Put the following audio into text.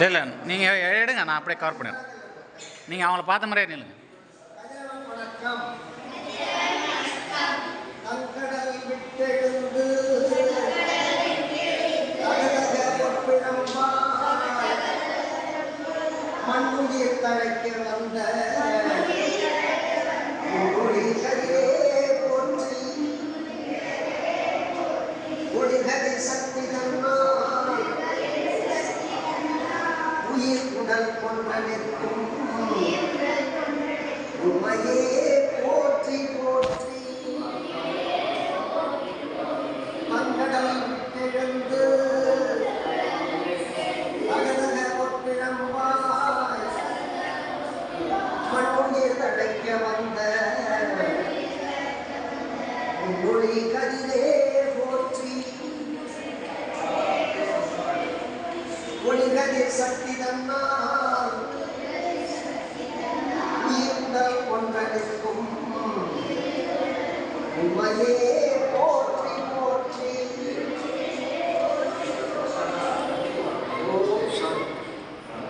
இல்லை நீங்கள் எடுங்க, நான் அப்படியே கவர் பண்ணிடுறேன். நீங்கள் அவங்கள பார்த்த மாதிரியே நில்லுங்க. மண்ணுயிர் தழைக்க வந்த ஒளிகதி சக்தி உயிர் உடல் கொண்ட நிற்கும் உண்மையே போற்றி போற்றி மங்கடல் விட்டெழுந்து அகதக ஒப்பிழம்பாய் மண்ணுயிர் தழைக்க வந்த ஒளி கதிரே போற்றி ஒளிகதிர் சக்தி தன்னால் உயிர் உடல் கொண்ட நிற்கும் உண்மையே